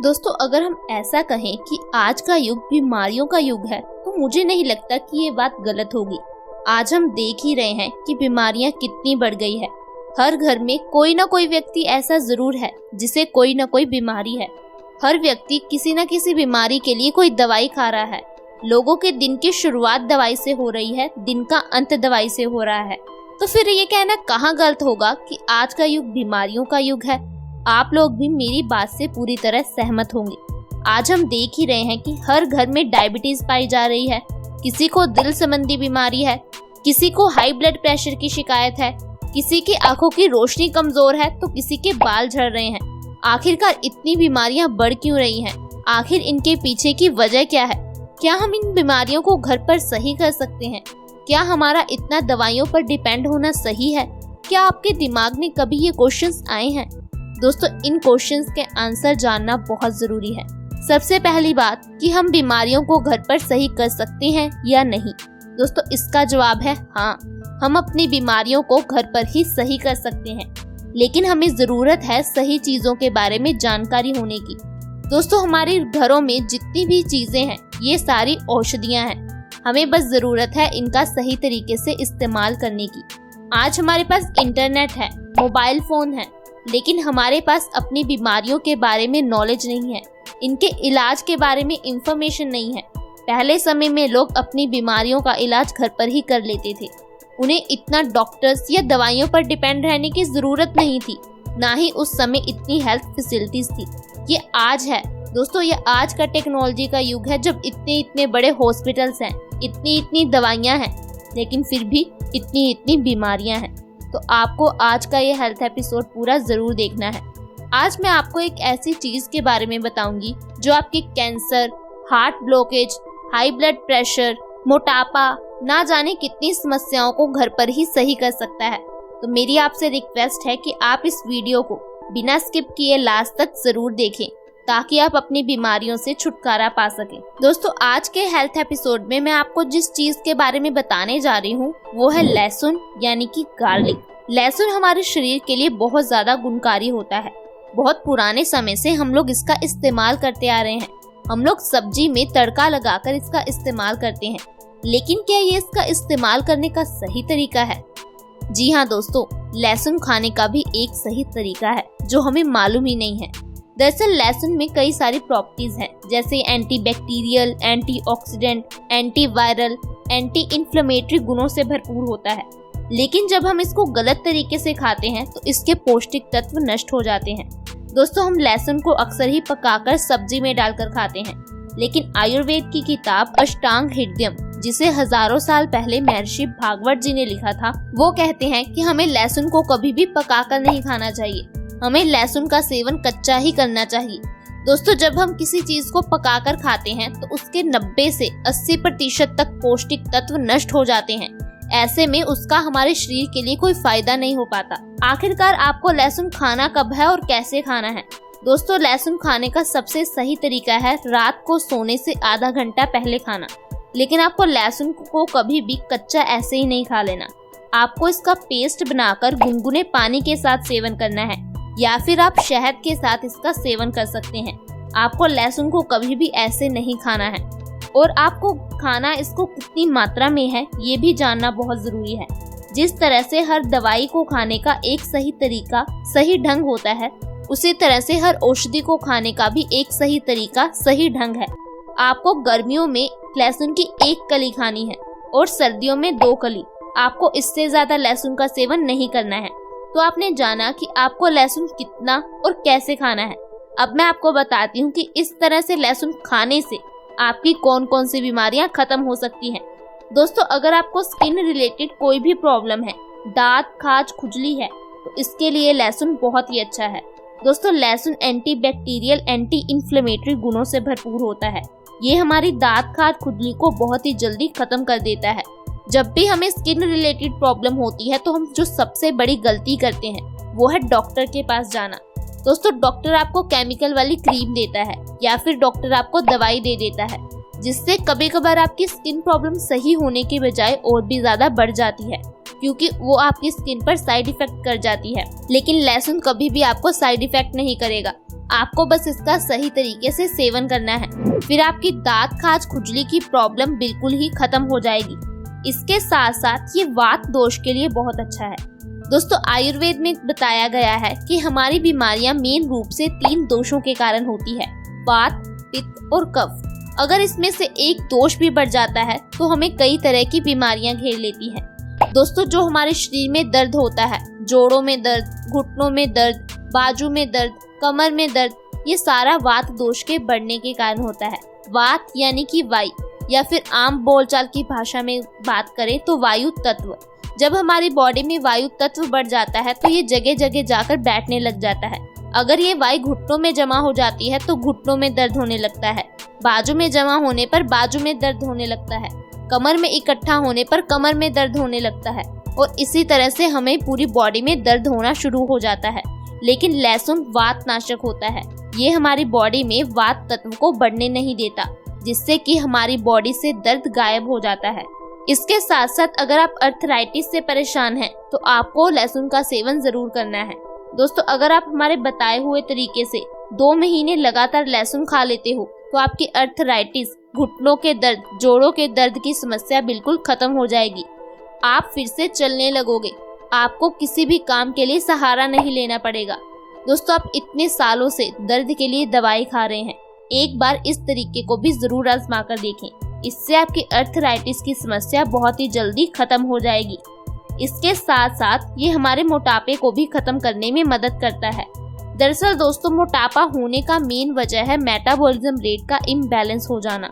दोस्तों, अगर हम ऐसा कहें कि आज का युग बीमारियों का युग है तो मुझे नहीं लगता कि ये बात गलत होगी। आज हम देख ही रहे हैं कि बीमारियां कितनी बढ़ गई है। हर घर में कोई ना कोई व्यक्ति ऐसा जरूर है जिसे कोई ना कोई बीमारी है। हर व्यक्ति किसी न किसी बीमारी के लिए कोई दवाई खा रहा है। लोगों के दिन की शुरुआत दवाई से हो रही है, दिन का अंत दवाई से हो रहा है। तो फिर ये कहना कहाँ गलत होगा कि आज का युग बीमारियों का युग है। आप लोग भी मेरी बात से पूरी तरह सहमत होंगे। आज हम देख ही रहे हैं कि हर घर में डायबिटीज पाई जा रही है, किसी को दिल संबंधी बीमारी है, किसी को हाई ब्लड प्रेशर की शिकायत है, किसी की आंखों की रोशनी कमजोर है तो किसी के बाल झड़ रहे हैं। आखिरकार इतनी बीमारियां बढ़ क्यों रही हैं? आखिर इनके पीछे की वजह क्या है? क्या हम इन बीमारियों को घर पर सही कर सकते हैं? क्या हमारा इतना दवाइयों पर डिपेंड होना सही है? क्या आपके दिमाग में कभी ये क्वेश्चंस आए हैं? दोस्तों, इन क्वेश्चंस के आंसर जानना बहुत जरूरी है। सबसे पहली बात कि हम बीमारियों को घर पर सही कर सकते हैं या नहीं। दोस्तों, इसका जवाब है हाँ, हम अपनी बीमारियों को घर पर ही सही कर सकते हैं, लेकिन हमें जरूरत है सही चीजों के बारे में जानकारी होने की। दोस्तों, हमारे घरों में जितनी भी चीजें हैं ये सारी औषधियां हैं। हमें बस जरूरत है इनका सही तरीके से इस्तेमाल करने की। आज हमारे पास इंटरनेट है, मोबाइल फोन है, लेकिन हमारे पास अपनी बीमारियों के बारे में नॉलेज नहीं है, इनके इलाज के बारे में इंफॉर्मेशन नहीं है। पहले समय में लोग अपनी बीमारियों का इलाज घर पर ही कर लेते थे। उन्हें इतना डॉक्टर्स या दवाइयों पर डिपेंड रहने की जरूरत नहीं थी, ना ही उस समय इतनी हेल्थ फैसिलिटीज थी। ये आज है दोस्तों, ये आज का टेक्नोलॉजी का युग है, जब इतने इतने बड़े हॉस्पिटल्स हैं, इतनी इतनी दवाइयाँ हैं, लेकिन फिर भी इतनी इतनी बीमारियाँ हैं। तो आपको आज का ये हेल्थ एपिसोड पूरा जरूर देखना है। आज मैं आपको एक ऐसी चीज के बारे में बताऊंगी जो आपके cancer, heart blockage, high blood pressure, मोटापा, ना जाने कितनी समस्याओं को घर पर ही सही कर सकता है। तो मेरी आपसे रिक्वेस्ट है कि आप इस वीडियो को बिना स्किप किए लास्ट तक जरूर देखें, ताकि आप अपनी बीमारियों से छुटकारा पा सकें। दोस्तों, आज के हेल्थ एपिसोड में मैं आपको जिस चीज के बारे में बताने जा रही हूँ वो है लहसुन, यानी कि गार्लिक। लहसुन हमारे शरीर के लिए बहुत ज्यादा गुणकारी होता है। बहुत पुराने समय से हम लोग इसका इस्तेमाल करते आ रहे हैं। हम लोग सब्जी में तड़का लगाकर इसका इस्तेमाल करते हैं, लेकिन क्या ये इसका इस्तेमाल करने का सही तरीका है? जी हाँ दोस्तों, लहसुन खाने का भी एक सही तरीका है जो हमें मालूम ही नहीं है। दरअसल लहसुन में कई सारी प्रॉपर्टीज हैं, जैसे anti bacterial, antioxidant, antiviral, anti inflammatory गुणों से भरपूर होता है। लेकिन जब हम इसको गलत तरीके से खाते हैं तो इसके पौष्टिक तत्व नष्ट हो जाते हैं। दोस्तों, हम लहसुन को अक्सर ही पकाकर सब्जी में डालकर खाते हैं, लेकिन आयुर्वेद की किताब अष्टांग हृदयम, जिसे हजारों साल पहले महर्षि भागवत जी ने लिखा था, वो कहते हैं कि हमें लहसुन को कभी भी पकाकर नहीं खाना चाहिए। हमें लहसुन का सेवन कच्चा ही करना चाहिए। दोस्तों, जब हम किसी चीज को पकाकर खाते हैं तो उसके 90 से 80% तक पौष्टिक तत्व नष्ट हो जाते हैं। ऐसे में उसका हमारे शरीर के लिए कोई फायदा नहीं हो पाता। आखिरकार आपको लहसुन खाना कब है और कैसे खाना है? दोस्तों, लहसुन खाने का सबसे सही तरीका है रात को सोने से आधा घंटा पहले खाना। लेकिन आपको लहसुन को कभी भी कच्चा ऐसे ही नहीं खा लेना। आपको इसका पेस्ट बनाकर गुनगुने पानी के साथ सेवन करना है, या फिर आप शहद के साथ इसका सेवन कर सकते हैं। आपको लहसुन को कभी भी ऐसे नहीं खाना है, और आपको खाना इसको कितनी मात्रा में है ये भी जानना बहुत जरूरी है। जिस तरह से हर दवाई को खाने का एक सही तरीका, सही ढंग होता है, उसी तरह से हर औषधि को खाने का भी एक सही तरीका, सही ढंग है। आपको गर्मियों में लहसुन की 1 कली खानी है और सर्दियों में 2 कली। आपको इससे ज्यादा लहसुन का सेवन नहीं करना है। तो आपने जाना कि आपको लहसुन कितना और कैसे खाना है। अब मैं आपको बताती हूँ कि इस तरह से लहसुन खाने से आपकी कौन कौन सी बीमारियां खत्म हो सकती हैं। दोस्तों, अगर आपको स्किन रिलेटेड कोई भी प्रॉब्लम है, दांत, खाज, खुजली है, तो इसके लिए लहसुन बहुत ही अच्छा है। दोस्तों, लहसुन एंटी बैक्टीरियल, एंटी इन्फ्लेमेटरी गुणों से भरपूर होता है। ये हमारी दांत, खाज, खुजली को बहुत ही जल्दी खत्म कर देता है। जब भी हमें स्किन रिलेटेड प्रॉब्लम होती है तो हम जो सबसे बड़ी गलती करते हैं वो है डॉक्टर के पास जाना। दोस्तों, डॉक्टर आपको केमिकल वाली क्रीम देता है या फिर डॉक्टर आपको दवाई दे देता है, जिससे कभी कभार आपकी स्किन प्रॉब्लम सही होने के बजाय और भी ज्यादा बढ़ जाती है, क्योंकि वो आपकी स्किन पर साइड इफेक्ट कर जाती है। लेकिन लहसुन कभी भी आपको साइड इफेक्ट नहीं करेगा। आपको बस इसका सही तरीके से सेवन करना है, फिर आपकी दांत खाज खुजली की प्रॉब्लम बिल्कुल ही खत्म हो जाएगी। इसके साथ साथ ये वात दोष के लिए बहुत अच्छा है। दोस्तों, आयुर्वेद में बताया गया है कि हमारी बीमारियां मेन रूप से 3 दोषों के कारण होती है, वात, पित्त और कफ। अगर इसमें से एक दोष भी बढ़ जाता है तो हमें कई तरह की बीमारियां घेर लेती हैं। दोस्तों, जो हमारे शरीर में दर्द होता है, जोड़ों में दर्द, घुटनों में दर्द, बाजू में दर्द, कमर में दर्द, ये सारा वात दोष के बढ़ने के कारण होता है। वात यानी कि वायु, या फिर आम बोलचाल की भाषा में बात करें तो वायु तत्व। जब हमारी बॉडी में वायु तत्व बढ़ जाता है तो ये जगह जगह जाकर बैठने लग जाता है। अगर ये वायु घुटनों में जमा हो जाती है तो घुटनों में दर्द होने लगता है, बाजू में जमा होने पर बाजू में दर्द होने लगता है, कमर में इकट्ठा होने पर कमर में दर्द होने लगता है, और इसी तरह से हमें पूरी बॉडी में दर्द होना शुरू हो जाता है। लेकिन लहसुन वात नाशक होता है, ये हमारी बॉडी में वात तत्व को बढ़ने नहीं देता, जिससे कि हमारी बॉडी से दर्द गायब हो जाता है। इसके साथ साथ अगर आप अर्थराइटिस से परेशान हैं तो आपको लहसुन का सेवन जरूर करना है। दोस्तों, अगर आप हमारे बताए हुए तरीके से 2 महीने लगातार लहसुन खा लेते हो तो आपकी अर्थराइटिस, घुटनों के दर्द, जोड़ों के दर्द की समस्या बिल्कुल खत्म हो जाएगी। आप फिर से चलने लगोगे, आपको किसी भी काम के लिए सहारा नहीं लेना पड़ेगा। दोस्तों, आप इतने सालों से दर्द के लिए दवाई खा रहे हैं, एक बार इस तरीके को भी जरूर आजमा कर देखें। इससे आपकी अर्थराइटिस की समस्या बहुत ही जल्दी खत्म हो जाएगी। इसके साथ साथ ये हमारे मोटापे को भी खत्म करने में मदद करता है। दरअसल दोस्तों, मोटापा होने का मेन वजह है मेटाबॉलिज्म रेट का इम्बैलेंस हो जाना।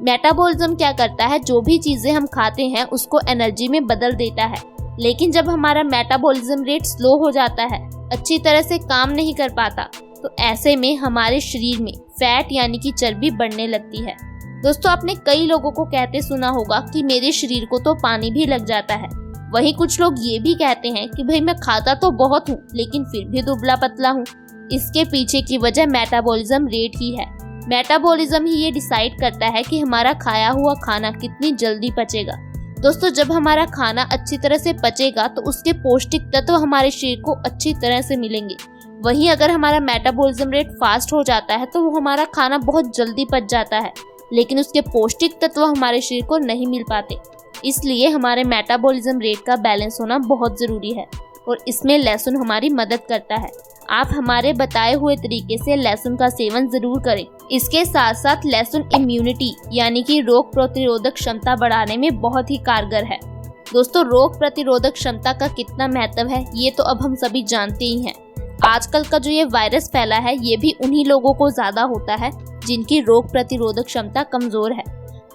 मेटाबॉलिज्म क्या करता है, जो भी चीजें हम खाते हैं उसको एनर्जी में बदल देता है। लेकिन जब हमारा मेटाबॉलिज्म रेट स्लो हो जाता है, अच्छी तरह से काम नहीं कर पाता, तो ऐसे में हमारे शरीर में फैट यानी कि चर्बी बढ़ने लगती है। दोस्तों, आपने कई लोगों को कहते सुना होगा कि मेरे शरीर को तो पानी भी लग जाता है। वहीं कुछ लोग ये भी कहते हैं कि भाई मैं खाता तो बहुत हूँ लेकिन फिर भी दुबला पतला हूँ। इसके पीछे की वजह मेटाबॉलिज्म रेट ही है। मेटाबॉलिज्म ही ये डिसाइड करता है कि हमारा खाया हुआ खाना कितनी जल्दी पचेगा। दोस्तों, जब हमारा खाना अच्छी तरह से पचेगा तो उसके पौष्टिक तत्व हमारे शरीर को अच्छी तरह से मिलेंगे। वहीं अगर हमारा मेटाबॉलिज्म रेट फास्ट हो जाता है तो वो हमारा खाना बहुत जल्दी पच जाता है, लेकिन उसके पौष्टिक तत्व हमारे शरीर को नहीं मिल पाते। इसलिए हमारे मेटाबॉलिज्म रेट का बैलेंस होना बहुत ज़रूरी है और इसमें लहसुन हमारी मदद करता है। आप हमारे बताए हुए तरीके से लहसुन का सेवन जरूर करें। इसके साथ साथ लहसुन इम्यूनिटी यानी कि रोग प्रतिरोधक क्षमता बढ़ाने में बहुत ही कारगर है। दोस्तों, रोग प्रतिरोधक क्षमता का कितना महत्व है ये तो अब हम सभी जानते ही हैं। आजकल का जो ये वायरस फैला है ये भी उन्हीं लोगों को ज्यादा होता है जिनकी रोग प्रतिरोधक क्षमता कमजोर है।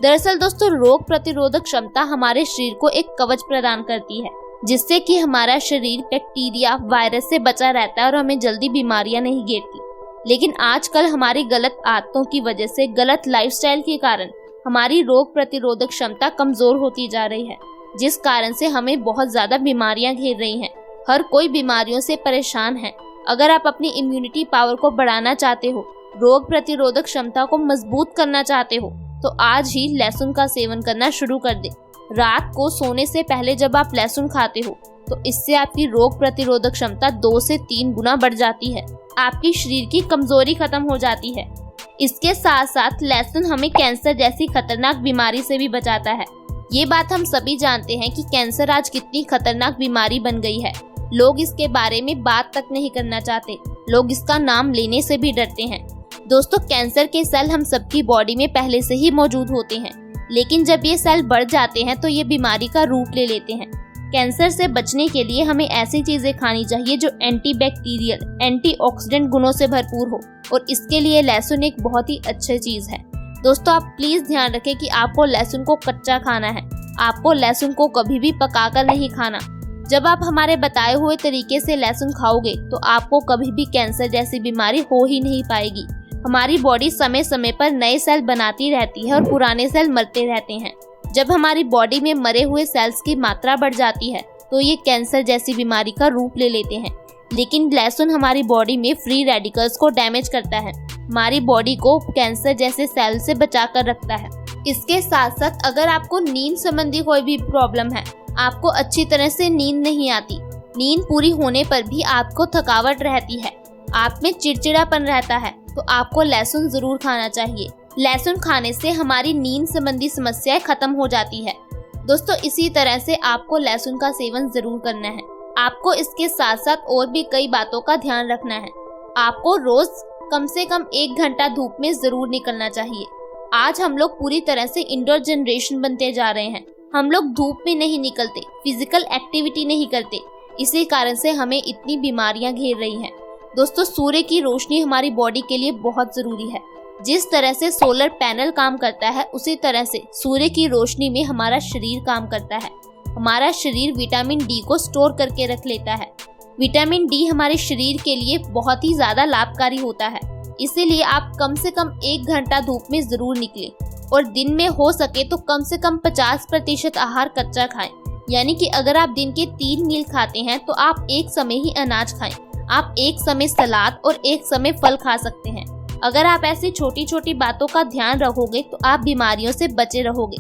दरअसल दोस्तों, रोग प्रतिरोधक क्षमता हमारे शरीर को एक कवच प्रदान करती है, जिससे कि हमारा शरीर बैक्टीरिया, वायरस से बचा रहता है और हमें जल्दी बीमारियां नहीं घेरती। लेकिन आजकल हमारी गलत आदतों की वजह से, गलत लाइफस्टाइल के कारण हमारी रोग प्रतिरोधक क्षमता कमजोर होती जा रही है, जिस कारण से हमें बहुत ज्यादा बीमारियां घेर रही हैं। हर कोई बीमारियों से परेशान है। अगर आप अपनी इम्यूनिटी पावर को बढ़ाना चाहते हो, रोग प्रतिरोधक क्षमता को मजबूत करना चाहते हो, तो आज ही लहसुन का सेवन करना शुरू कर दे। रात को सोने से पहले जब आप लहसुन खाते हो तो इससे आपकी रोग प्रतिरोधक क्षमता 2 से 3 गुना बढ़ जाती है। आपकी शरीर की कमजोरी खत्म हो जाती है। इसके साथ साथ लहसुन हमें कैंसर जैसी खतरनाक बीमारी से भी बचाता है। ये बात हम सभी जानते हैं कि कैंसर आज कितनी खतरनाक बीमारी बन गई है। लोग इसके बारे में बात तक नहीं करना चाहते, लोग इसका नाम लेने से भी डरते हैं। दोस्तों, कैंसर के सेल हम सबकी बॉडी में पहले से ही मौजूद होते हैं, लेकिन जब ये सेल बढ़ जाते हैं तो ये बीमारी का रूप ले लेते हैं। कैंसर से बचने के लिए हमें ऐसी चीजें खानी चाहिए जो एंटीबैक्टीरियल, एंटीऑक्सीडेंट गुणों से भरपूर हो, और इसके लिए लहसुन एक बहुत ही अच्छी चीज है। दोस्तों, आप प्लीज ध्यान रखें कि आपको लहसुन को कच्चा खाना है। आपको लहसुन को कभी भी पकाकर नहीं खाना। जब आप हमारे बताए हुए तरीके से लहसुन खाओगे तो आपको कभी भी कैंसर जैसी बीमारी हो ही नहीं पाएगी। हमारी बॉडी समय समय पर नए सेल बनाती रहती है और पुराने सेल मरते रहते हैं। जब हमारी बॉडी में मरे हुए सेल्स की मात्रा बढ़ जाती है तो ये कैंसर जैसी बीमारी का रूप ले लेते हैं। लेकिन लहसुन हमारी बॉडी में फ्री रेडिकल्स को डैमेज करता है, हमारी बॉडी को कैंसर जैसे सेल से बचा कर रखता है। इसके साथ साथ अगर आपको नींद संबंधी कोई भी प्रॉब्लम है, आपको अच्छी तरह से नींद नहीं आती, नींद पूरी होने पर भी आपको थकावट रहती है, आप में चिड़चिड़ापन रहता है तो आपको लहसुन जरूर खाना चाहिए। लहसुन खाने से हमारी नींद संबंधी समस्याएं खत्म हो जाती है। दोस्तों, इसी तरह से आपको लहसुन का सेवन जरूर करना है। आपको इसके साथ साथ और भी कई बातों का ध्यान रखना है। आपको रोज कम से कम 1 घंटा धूप में जरूर निकलना चाहिए। आज हम लोग पूरी तरह से इंडोर जनरेशन बनते जा रहे हैं। हम लोग धूप में नहीं निकलते, फिजिकल एक्टिविटी नहीं करते, इसी कारण से हमें इतनी बीमारियां घेर रही हैं। दोस्तों, सूर्य की रोशनी हमारी बॉडी के लिए बहुत जरूरी है। जिस तरह से सोलर पैनल काम करता है, उसी तरह से सूर्य की रोशनी में हमारा शरीर काम करता है। हमारा शरीर विटामिन डी को स्टोर करके रख लेता है। विटामिन डी हमारे शरीर के लिए बहुत ही ज्यादा लाभकारी होता है। इसीलिए आप कम से कम 1 घंटा धूप में जरूर निकलें और दिन में हो सके तो कम से कम 50% आहार कच्चा खाएं। यानी कि अगर आप दिन के 3 मील खाते हैं तो आप एक समय ही अनाज खाएं। आप एक समय सलाद और एक समय फल खा सकते हैं। अगर आप ऐसी छोटी छोटी बातों का ध्यान रखोगे तो आप बीमारियों से बचे रहोगे।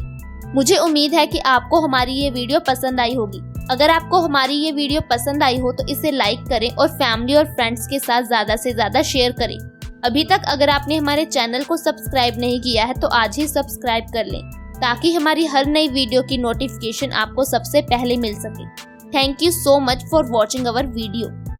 मुझे उम्मीद है कि आपको हमारी ये वीडियो पसंद आई होगी। अगर आपको हमारी ये वीडियो पसंद आई हो तो इसे लाइक करें और फैमिली और फ्रेंड्स के साथ ज़्यादा से ज़्यादा शेयर करें। अभी तक अगर आपने हमारे चैनल को सब्सक्राइब नहीं किया है तो आज ही सब्सक्राइब कर लें, ताकि हमारी हर नई वीडियो की नोटिफिकेशन आपको सबसे पहले मिल सके। Thank you so much for watching our video.